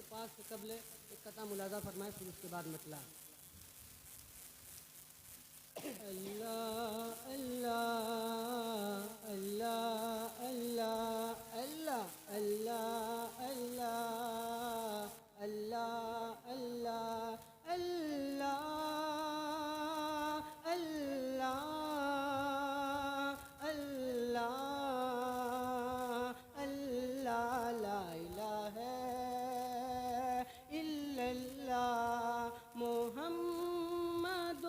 پاک سے قبل ایک قطعہ ملاحظہ فرمائے، پھر اس کے بعد مطلع۔ اللہ اللہ اللہ اللہ اللہ اللہ اللہ اللہ اللہ اللہ اللہ اللہ اللہ لا الہ الا اللہ محمد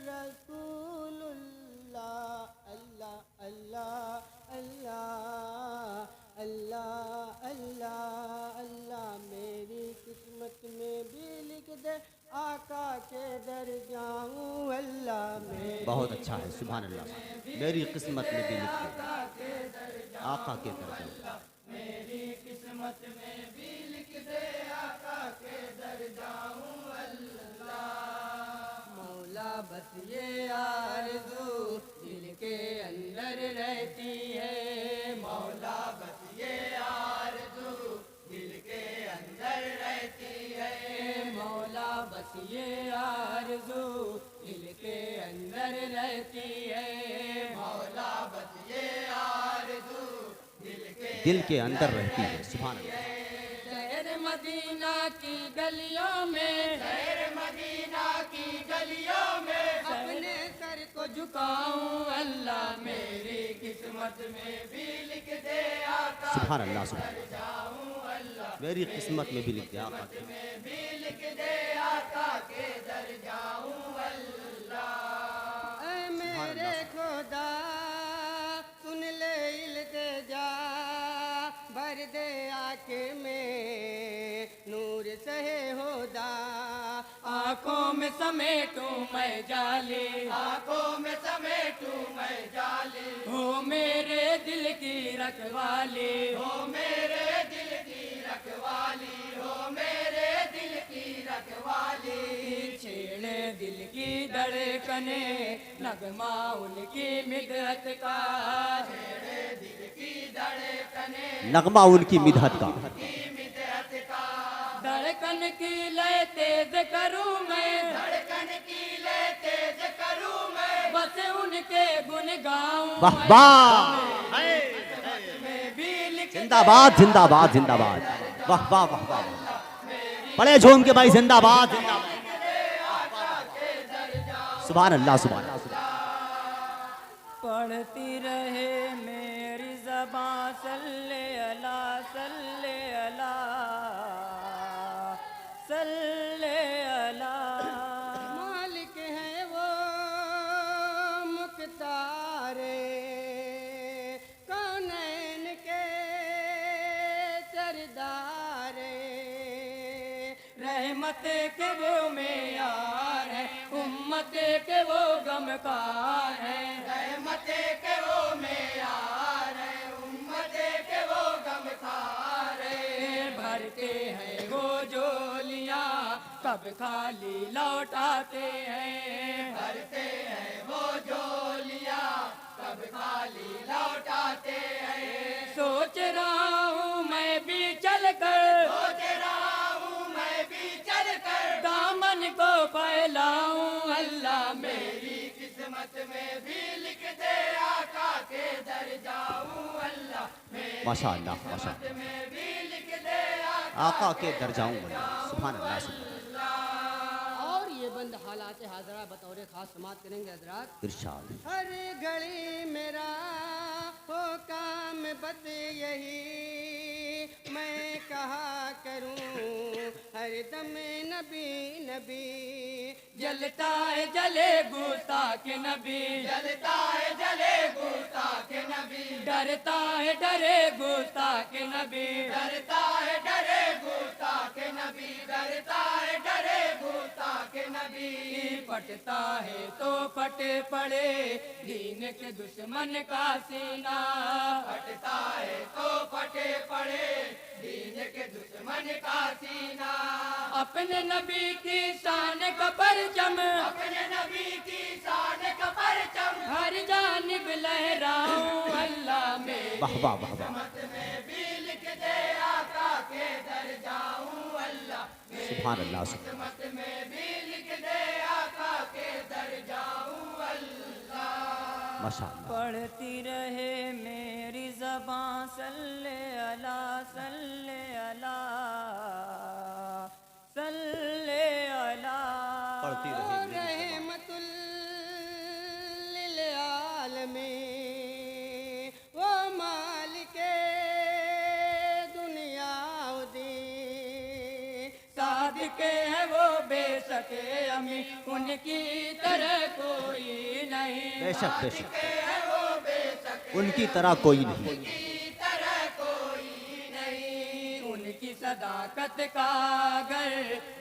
رسول اللہ اللہ اللہ اللہ اللہ اللہ اللہ میری قسمت میں بھی لکھ دے آقا کے در جاؤں اللہ میری بہت اچھا ہے، سبحان اللہ۔ میری قسمت میں بھی لکھ دے آقا کے در جاؤں، میری قسمت میں بھی لکھ دے آقا کے در جاؤں اللہ۔ مولا بس یہ آرزو دل کے اندر رہتی ہے، مولا بس یہ آرزو دل کے اندر رہتی ہے، مولا بس یہ آرزو دل کے اندر رہتی ہے، مولا بس یہ آرزو دل کے اندر رہتی ہے، سبحان اللہ۔ شہر مدینہ کی گلیوں میں، شہر مدینہ کی گلیوں میں اپنے سر کو جھکاؤں اللہ میری قسمت میں بھی لکھ دے آقا سبحان اللہ، سبحان اللہ۔ میری قسمت میں بھی لکھ دے آقا کے میں بھی لکھ دے آقا کے در جاؤں اللہ۔ اے میرے خدا سن لے التجا، بھر دے آنکھ میں نور سہے ہودا، آنکھوں میں سمیٹوں میں جالی، آنکھوں میں سمیٹوں میں جالی، ہو میرے دل کی رکھوالی، ہو میرے دل کی رکھوالی، ہو میرے دل کی رکھوالی، چھیڑے دل کی دھڑکنے نغمہ ان کی مدحت کا، چھیڑے دل کی دھڑکنے نغمہ ان کی مدحت کا، کی مدحت کا، دھڑکن کی لے تیز کروں میں، دھڑکن کی لے تیز کروں میں، بس ان کے گن گاؤں، واہ واہ، میں بھی لکھ زندہ باد زندہ باد زندہ باد، واہ واہ واہ واہ، پڑے جھوم کے بھائی، زندہ باد زندہ باد، سبحان اللہ سبحان اللہ۔ پڑھتی رہے میری زبان صلی اللہ صلی اللہ صلی اللہ، مالک ہے وہ مختار کونین کے سردار، رحمت کے وہ معیار ہے، امت کے وہ غمخوار ہے، رحمت کے وہ معیار ہے، امت کے وہ غمخوار ہے، بھرتے ہیں وہ جولیاں کب خالی لوٹاتے ہیں، بھرتے ہیں وہ جولیاں کب خالی لوٹاتے ہیں، سوچ رہا ہوں میں بھی چل کر، سوچ رہا ہوں میں بھی چل کر، دامن کو پھیلاؤں اللہ میری قسمت میں بھی لکھ دے آقا کے در جاؤں اللہ، میری ماشاء اللہ ماشاء اللہ، میں بھی لکھ دے آقا کے در جاؤں اللہ، سبحان اللہ سبحان اور یہ بند حالات حاضرہ بطور خاص سماعت کریں گے حضرات۔ ارشاد۔ ہر گھڑی میرا ہو کام بد یہی، میں کہا کروں ہر دم نبی نبی، جلتا ہے جلے گستاخ نبی، جلتا ہے جلے گستاخ نبی، ڈرتا ہے ڈرے گستاخ نبی، ڈرتا ہے ڈرے گستاخ نبی، ڈرتا ہے ڈرے گستاخ نبی، پھٹتا ہے تو پھٹ پڑے دین کے دشمن کا سینہ، پھٹتا ہے تو پھٹے پڑے دین کے دشمن کا سینہ، اپنے نبی کی شان کا پرچم، اپنے نبی کی شان کا پرچم، ہر جانب لہراؤں اللہ میں، واہ واہ واہ واہ، میں بھی لکھ دے آقا کے در جاؤں سبحان اللہ سبحان قسمت میں بھی لکھ دے آقا کے در جاؤں اللہ ماشاءاللہ پڑھتی رہے میری زباں صلی اللہ صلی اللہ صلی اللہ پڑھتی رہے میری زبان رحمت للعالمین وہ مالک دنیا و دین صادق ہے وہ بے شک امی ان کی طرح کوئی نہیں بے شک ان کی طرح کوئی نہیں ان کی صداقت کا اگر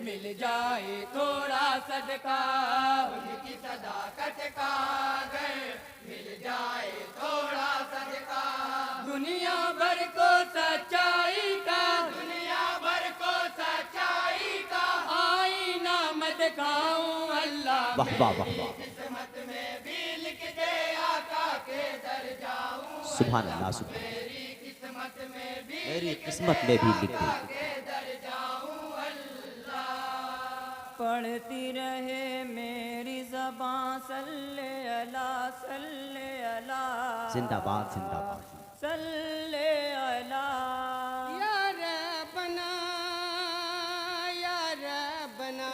مل جائے تھوڑا صدقہ ان کی صداقت کا اگر مل جائے تھوڑا صدقہ دنیا بھر کو سچائی کا دنیا بھر کو سچائی کا آئینہ میں دکھاؤں اللہ واہ واہ واہ واہ قسمت میں بھی لکھ دے آقا کے در جاؤں سبحان اللہ سبحان میری قسمت میں بھی میری قسمت میں بھی لکھ دے کے در جاؤں اللہ پڑھتی رہے میری زباں صلی اللہ صلی اللہ زندہ باد زندہ باد صلی اللہ یا ربنا یا ربنا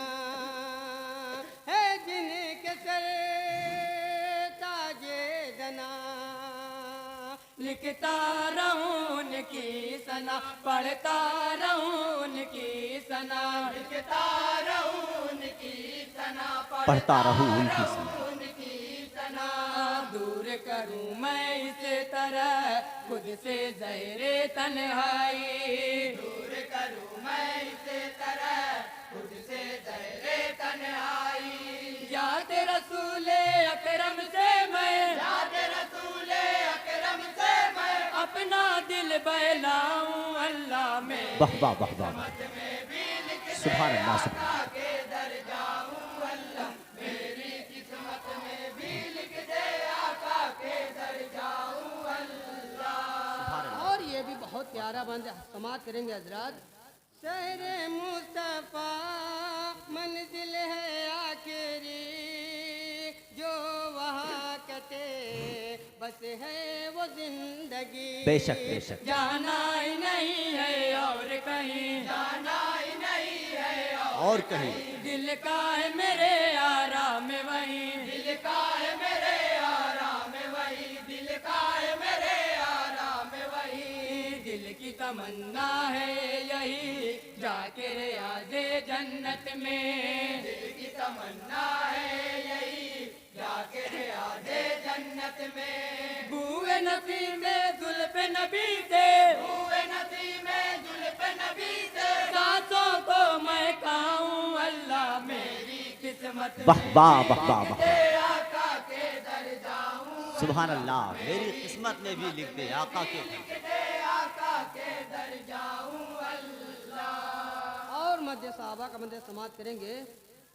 ہے جن کے سر تاج دنا لکھتا رہوں ان کی ثنا پڑھتا رہوں ان کی ثنا لکھتا رہوں ان کی ثنا پڑھتا رہوں ان کی ثنا ان کی ثنا دور کروں میں اس طرح خود سے زہر تنہائی دور کروں میں اس طرح خود سے زہر تنہائی یاد رسول اکرم سے میں یاد رسول اکرم سے میں اپنا دل بہلاؤں اللہ میں واہ واہ واہ واہ سبحان اللہ سبحان آقا کے در جاؤں اللہ میری قسمت میں بھی لکھ دے آقا کے در جاؤں اللہ اور یہ بھی بہت پیارا بند سماعت کریں گے حضرات شہر مصطفیٰ منزل ہے آخری جو وہاں کتے بس ہے وہ زندگی بے شک جانا ہی نہیں ہے اور کہیں جانا ہی نہیں ہے اور کہیں دل کا ہے میرے آرام وہیں دل کا ہے میرے آرام وہی دل کا ہے میرے آرام وہی دل کی تمنا ہے یہی جا کے ریاض جنت میں دل کی تمنا ہے یہی جا کے ریاض جنت میں بوئے نبی میں زلف نبی سے ہوئے نبی میں زلف نبی سے سانسوں کو میں کھاؤں اللہ میری قسمت واہ واہ واہ واہ واہ آقا کے در جاؤں سبحان اللہ میری قسمت میں بھی لکھ دے آقا کے آقا کے در جاؤں اللہ اور مدِ صحابہ کا مدِ سماعت کریں گے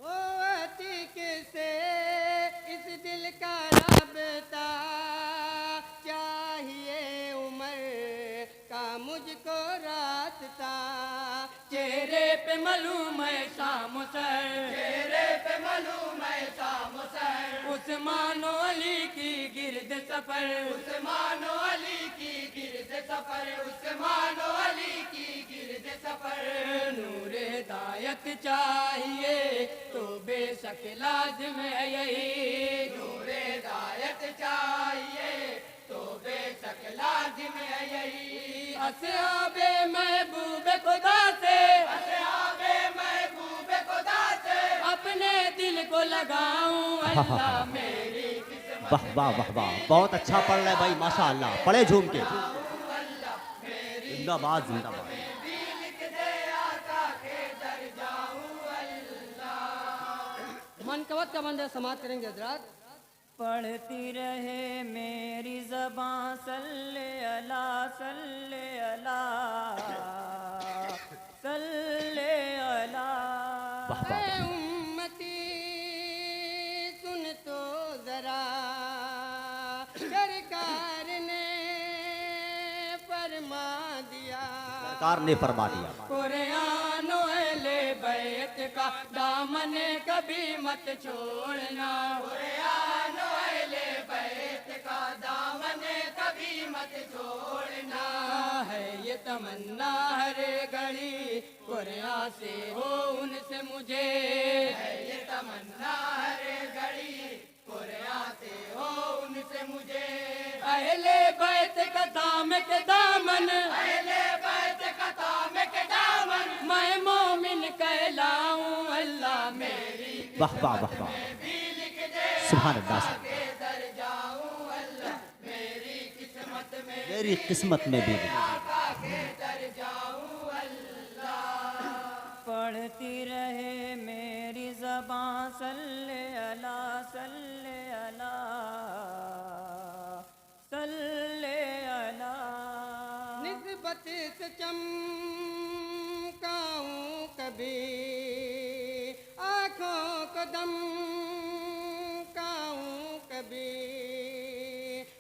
او عتیق سے اس دل کا رابطہ چاہیے عمر کا مجھ کو راستہ چہرے پہ معلوم ہے شام سر تیرے پہ معلوم ہے شام سر عثمان و علی کی گرد سفر عثمان و علی کی گرد سفر عثمان و علی کی گرد سفر نور ہدایت چاہیے تو بے شک لازم ہے یہی نور ہدایت چاہیے تو بے شک لازم ہے یہی اصحاب محبوب خدا سے اصحاب محبوب خدا سے اپنے دل کو لگاؤں اللہ میری واہ واہ واہ واہ بہت اچھا پڑھ رہے بھائی ماشاء اللہ پڑھے جھوم کے زندہ باد زندہ باد منقبت کا بندہ سماعت کریں گے حضرات پڑھتی رہے میری زباں صلی اللہ صلی اللہ صلی اللہ واہ اے واہ امتی سن تو ذرا سرکار نے فرما دیا سرکار نے فرما دیا قرآن و اہل بیت کا دامن کبھی مت چھوڑنا قرآن اہل بیت کا دامن کبھی مت چھوڑنا ہے یہ تمنا ہر گھڑی قرآن سے ہو ان سے مجھے ہے یہ تمنا ہر گھڑی قرآن سے ہو ان سے مجھے اہل بیت کا دام کے دامن اہل بیت کا دام کے دامن میں مومن کہلاؤں اللہ میری واہ واہ واہ واہ بھی لکھ دے سبحان اللہ آگے در جاؤں اللہ میری قسمت میں میری قسمت میں بھی آقا کے در جاؤں اللہ پڑھتی رہے میری زبان صلی اللہ صلی اللہ صلی اللہ نسبت سے چمکاؤں کبھی آنکھوں کو دم کاؤں کبھی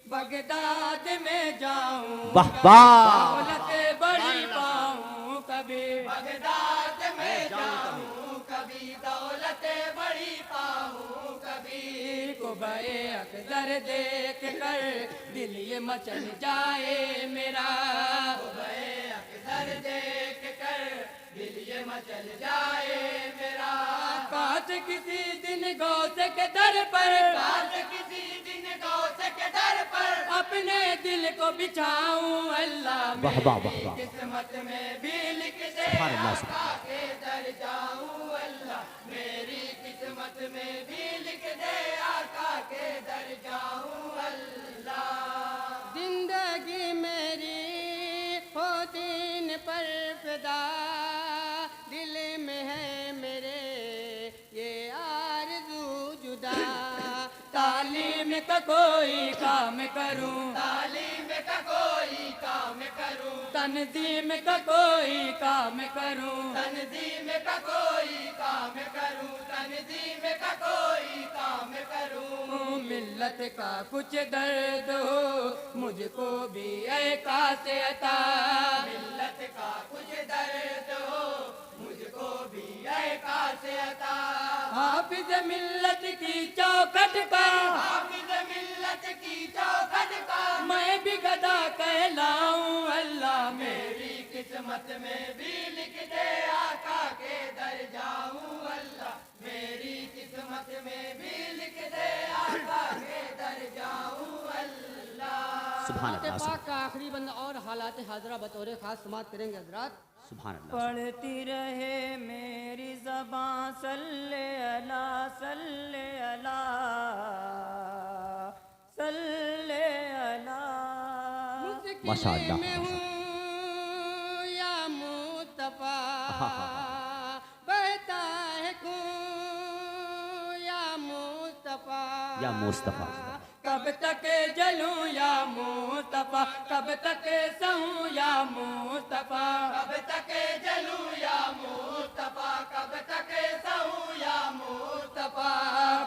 بغداد میں جاؤں واہ واہ دولت بڑی پاؤں کبھی بغداد میں جاؤں کبھی دولت بڑی پاؤں کبھی قبائے اکثر دیکھ کر دل یہ مچل جائے میرا قبائے اکثر دیکھ کر دل یہ مچل جائے میرا کاش کسی دن غوث کے در پر کاش کسی دن غوث کے در پر اپنے دل کو بچھاؤں اللہ واہ واہ واہ واہ قسمت میں بھی لکھ دے سبحان اللہ آقا کے در جاؤں اللہ میری قسمت میں بھی لکھ دے آقا کے در جاؤں اللہ زندگی میری ہو دین پر فدا دل میں ہے میرے یہ آرزو جدا تعلیم کا کوئی کام کروں تعلیم کا کوئی کام کروں تنظیم کا کوئی کام کروں تنظیم کا کوئی کام کروں تنظیم کا کوئی کام کروں ملت کا کچھ درد ہو مجھ کو بھی اے کاش عطا ملت کا کچھ درد ہو مجھ کو بھی اے کاش عطا حافظ ملت کی چوکھٹ کا حافظ ملت کی چوکھٹ کا میں بھی گدا کہلاؤں اللہ میری قسمت میں بھی لکھ دے آقا کے در جاؤں اللہ میری قسمت میں بھی لکھ دے آقا کے در جاؤں اللہ سبحان اللہ پاک کا آخری بند اور حالات حاضرہ بطور خاص سماعت کریں گے حضرات سبحان اللہ پڑھتی رہے میری زبان صلی اللہ صلی اللہ صلی اللہ ماشاء اللہ میں ہوں یا مصطفیٰ بہتا ہے خون یا مصطفیٰ یا مصطفیٰ کب تک جلوں یا مصطفیٰ کب تک سہوں یا مصطفیٰ کب تک جلوں یا مصطفیٰ کب تک سہوں یا مصطفیٰ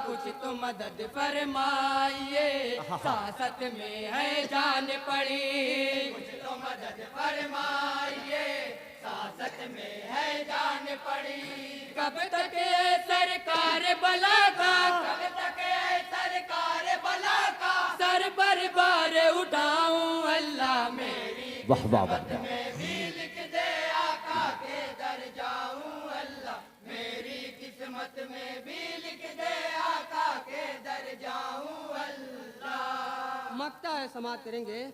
کچھ تو مدد فرمائیے سیاست میں ہے جان پڑی کچھ تو مدد فرمائیے سیاست میں ہے جان پڑی کب تک سرکار بلا کا کب تک سرکار بلا کا سر پر بار اٹھاؤں اللہ میری واہ واہ واہ میں بھی لکھ دے آقا کے در جاؤں اللہ میری قسمت میں بھی لکھ دے آقا کے در جاؤں اللہ مقطع ہے سماعت کریں گے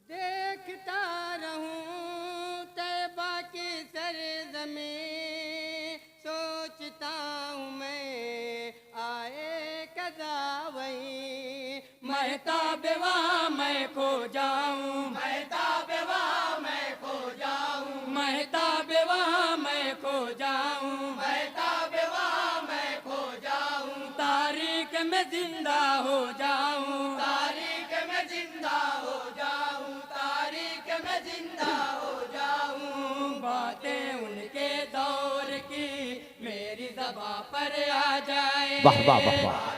دیکھتا رہوں طیبہ کی سرزمین سوچتا ہوں میں آئے قضا وہی مہتاب وہاں میں کھو جاؤں مہتاب وہاں میں کھو جاؤں مہتاب وہاں میں کھو جاؤں مہتاب وہاں میں کھو جاؤں تاریخ میں زندہ ہو جاؤں تاریخ میں زندہ ہو جاؤں تاریخ میں زندہ ہو جاؤں باتیں ان کے دور کی میری زباں پر آ جائے واہ واہ واہ واہ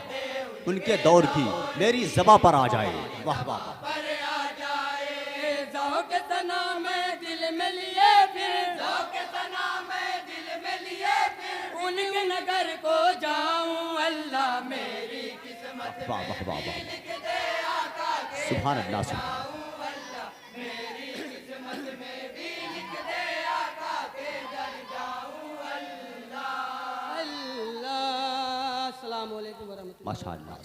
ان کے دور کی میری زباں پر آ جائے واہ واہ پر آ جائے ذوق ثنا میں دل میں لیے پھر ذوق ثنا میں دل میں لیے پھر ان کے نگر کو جاؤں اللہ میری قسمت واہ واہ واہ واہ سبحان اللہ سبحان میری قسمت میں بھی لکھ دے آقا کے در جاؤں اللہ اللہ السلام علیکم ورحمۃ اللہ ماشاء اللہ